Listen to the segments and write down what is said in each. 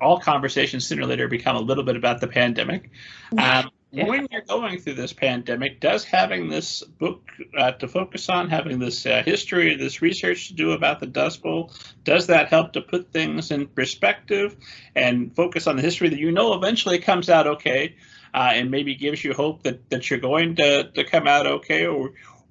all conversations sooner or later become a little bit about the pandemic. When you're going through this pandemic, does having this book to focus on, having this history, this research to do about the Dust Bowl, does that help to put things in perspective and focus on the history that eventually comes out okay, and maybe gives you hope that you're going to come out okay,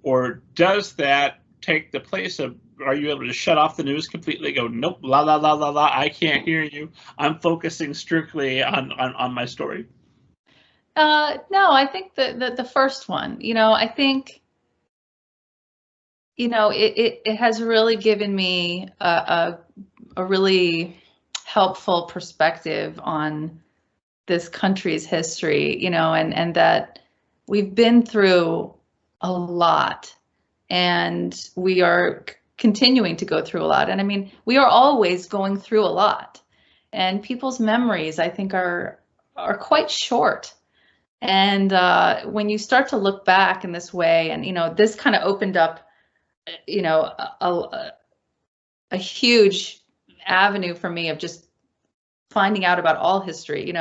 or does that take the place of, are you able to shut off the news completely, go, nope, la, la, la, la, la, I can't hear you, I'm focusing strictly on my story? No, I think the first one, I think, it has really given me a really helpful perspective on this country's history, and that we've been through a lot, and we are continuing to go through a lot. And I mean, we are always going through a lot, and people's memories, I think, are quite short. And when you start to look back in this way, and this kind of opened up, a huge avenue for me of just finding out about all history.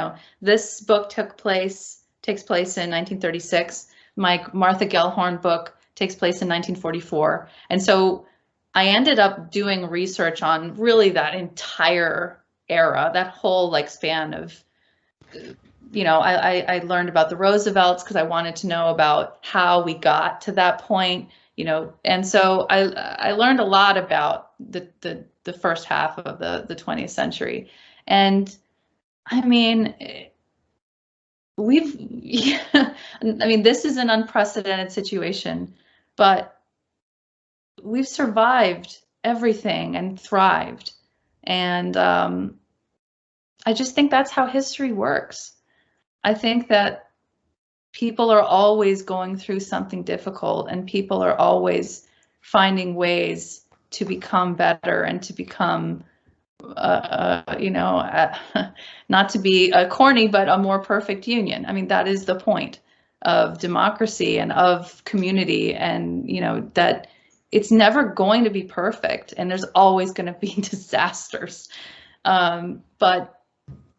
This book takes place in 1936. My Martha Gellhorn book takes place in 1944, and so I ended up doing research on really that entire era, that whole span of. I learned about the Roosevelts because I wanted to know about how we got to that point, and so I learned a lot about the first half of the 20th century. And I mean, this is an unprecedented situation, but we've survived everything and thrived. And I just think that's how history works. I think that people are always going through something difficult, and people are always finding ways to become better and to become, not to be corny, but a more perfect union. I mean, that is the point of democracy and of community, and, that it's never going to be perfect, and there's always going to be disasters. But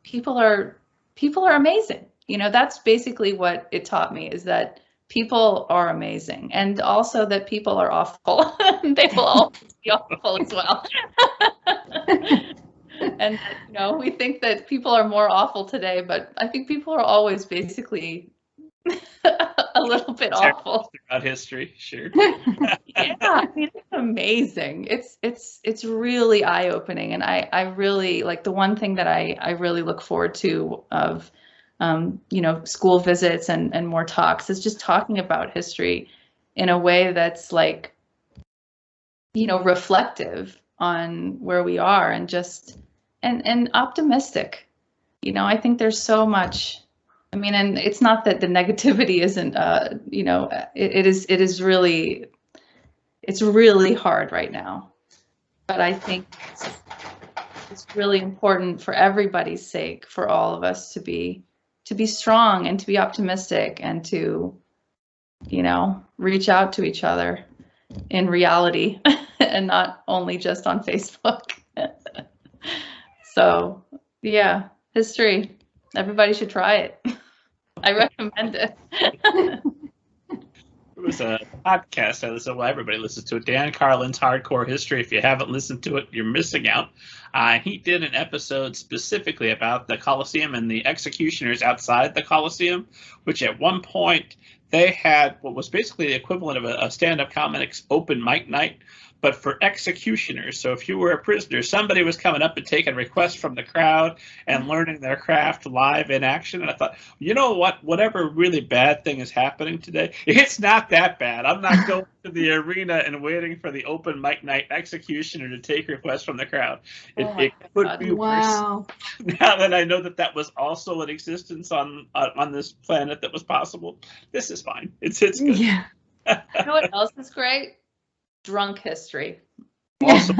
people are amazing. That's basically what it taught me, is that people are amazing, and also that people are awful. They will always be awful as well. And we think that people are more awful today, but I think people are always basically a little bit awful throughout history. Sure. Yeah, it's amazing. It's really eye-opening, and I really like, the one thing that I really look forward to of school visits and more talks is just talking about history in a way that's reflective on where we are, and just and optimistic. I think there's so much. I mean, and it's not that the negativity isn't, it's really hard right now. But I think it's really important for everybody's sake, for all of us to be strong and to be optimistic, and to, reach out to each other in reality and not only just on Facebook. So, yeah, history. Everybody should try it. I recommend it. It was a podcast I listened to. Well, everybody listens to it. Dan Carlin's Hardcore History. If you haven't listened to it, you're missing out. He did an episode specifically about the Colosseum and the executioners outside the Colosseum, which at one point they had what was basically the equivalent of a stand-up comics open mic night, but for executioners. So if you were a prisoner, somebody was coming up and taking requests from the crowd and learning their craft live in action. And I thought, you know what? Whatever really bad thing is happening today, it's not that bad. I'm not going to the arena and waiting for the open mic night executioner to take requests from the crowd. It could be worse. Now that I know that was also an existence on this planet that was possible, this is fine. It's good. Yeah. You know what else is great? Drunk history. Also,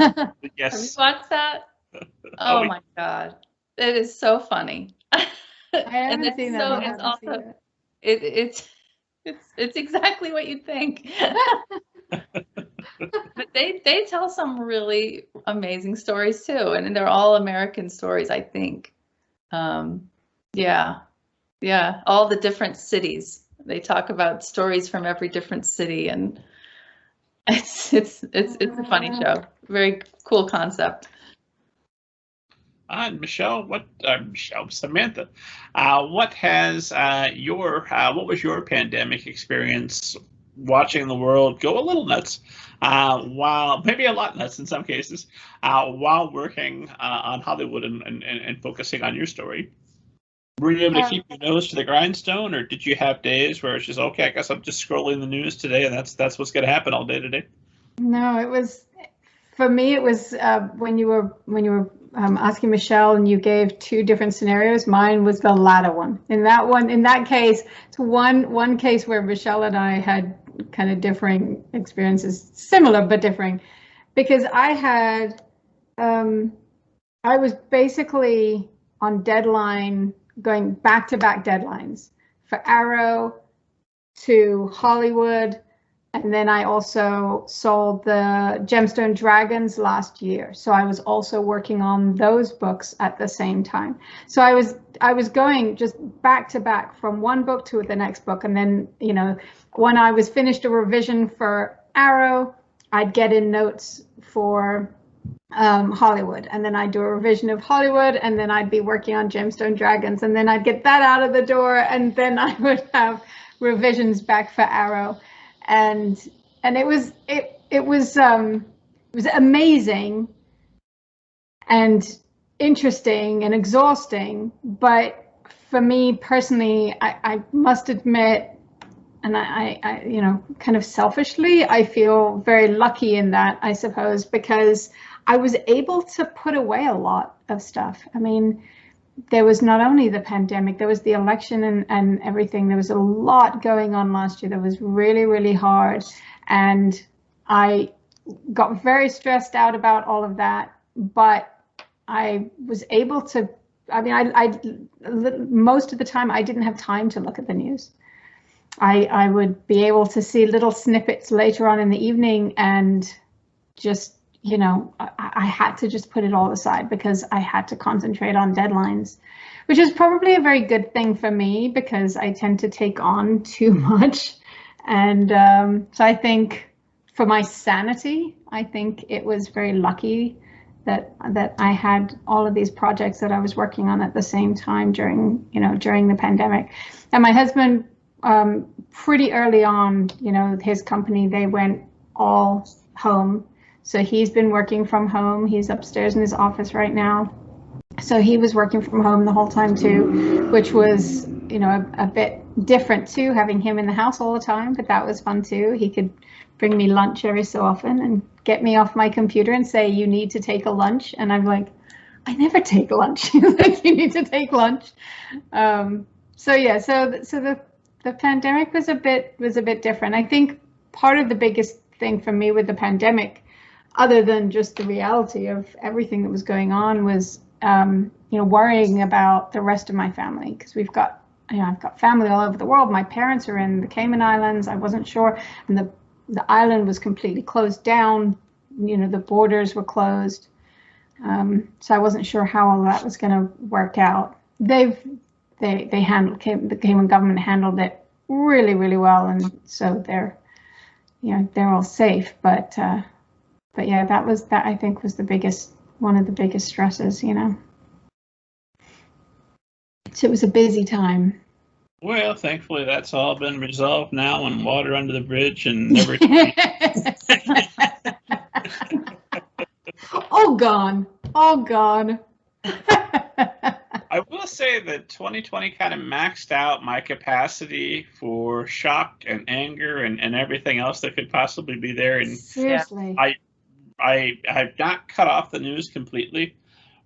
yes. Have you watched that? Oh my God, it is so funny. I haven't seen that. It's exactly what you think. But they tell some really amazing stories too, and they're all American stories, I think. Yeah, all the different cities. They talk about stories from every different city, and it's a funny show. Very cool concept. Samantha, what was your pandemic experience watching the world go a little nuts, while maybe a lot nuts in some cases, while working on Hollywood and focusing on your story? Were you able to keep your nose to the grindstone, or did you have days where it's just, okay, I guess I'm just scrolling the news today, and that's what's going to happen all day today? No, it was, for me, it was when you were asking Michelle and you gave two different scenarios. Mine was the latter one. In that case, it's one case where Michelle and I had kind of differing experiences, similar but differing, because I was basically on deadline, going back-to-back deadlines for Arrow, to Hollywood, and then I also sold the Gemstone Dragons last year. So I was also working on those books at the same time. So I was going just back to back from one book to the next book. And then, you know, when I was finished a revision for Arrow, I'd get in notes for Hollywood, and then I'd do a revision of Hollywood, and then I'd be working on Gemstone Dragons, and then I'd get that out of the door, and then I would have revisions back for Arrow. And it was amazing and interesting and exhausting, but for me personally, I must admit, and I you know, kind of selfishly, I feel very lucky in that, I suppose, because I was able to put away a lot of stuff. I mean, there was not only the pandemic, there was the election and everything. There was a lot going on last year that was really, really hard. And I got very stressed out about all of that. But I was able to, I mean, most of the time I didn't have time to look at the news. I would be able to see little snippets later on in the evening, and just, you know, I had to just put it all aside because I had to concentrate on deadlines, which is probably a very good thing for me because I tend to take on too much. And so I think for my sanity, I think it was very lucky that I had all of these projects that I was working on at the same time during the pandemic. And my husband, pretty early on, you know, his company, they went all home. So he's been working from home. He's upstairs in his office right now. So he was working from home the whole time too, which was, you know, a bit different too, having him in the house all the time, but that was fun too. He could bring me lunch every so often and get me off my computer and say, you need to take a lunch. And I'm like, I never take lunch. Like, you need to take lunch. So yeah, so the pandemic was a bit different. I think part of the biggest thing for me with the pandemic, other than just the reality of everything that was going on, was you know, worrying about the rest of my family, because I've got family all over the world. My parents are in the Cayman Islands. I wasn't sure, and the island was completely closed down. You know, the borders were closed, so I wasn't sure how all that was going to work out. The Cayman government handled it really, really well, and so they're all safe. But yeah, that I think was one of the biggest stresses, you know. So it was a busy time. Well, thankfully that's all been resolved now, and water under the bridge and everything. All gone. I will say that 2020 kind of maxed out my capacity for shock and anger and everything else that could possibly be there. And seriously, I have not cut off the news completely,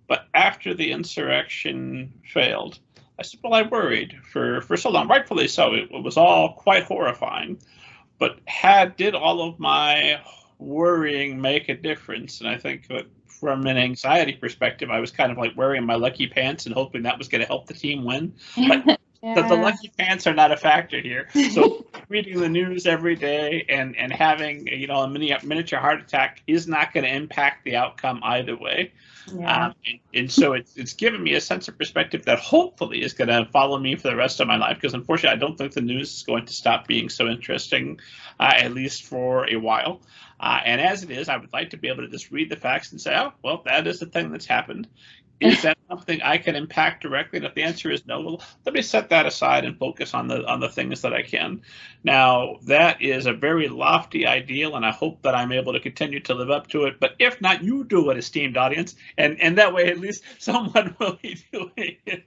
but after the insurrection failed, I said, well, I worried for so long, rightfully so. It was all quite horrifying, but did all of my worrying make a difference? And I think that from an anxiety perspective, I was kind of like wearing my lucky pants and hoping that was going to help the team win. But the lucky pants are not a factor here. So reading the news every day and having, you know, a miniature heart attack is not going to impact the outcome either way. Yeah. And so it's given me a sense of perspective that hopefully is going to follow me for the rest of my life, because unfortunately I don't think the news is going to stop being so interesting, at least for a while. And as it is, I would like to be able to just read the facts and say, oh, well, that is the thing that's happened. Is that something I can impact directly? And if the answer is no, well, let me set that aside and focus on the things that I can. Now, that is a very lofty ideal, and I hope that I'm able to continue to live up to it. But if not, you do it, esteemed audience, and that way at least someone will be doing it.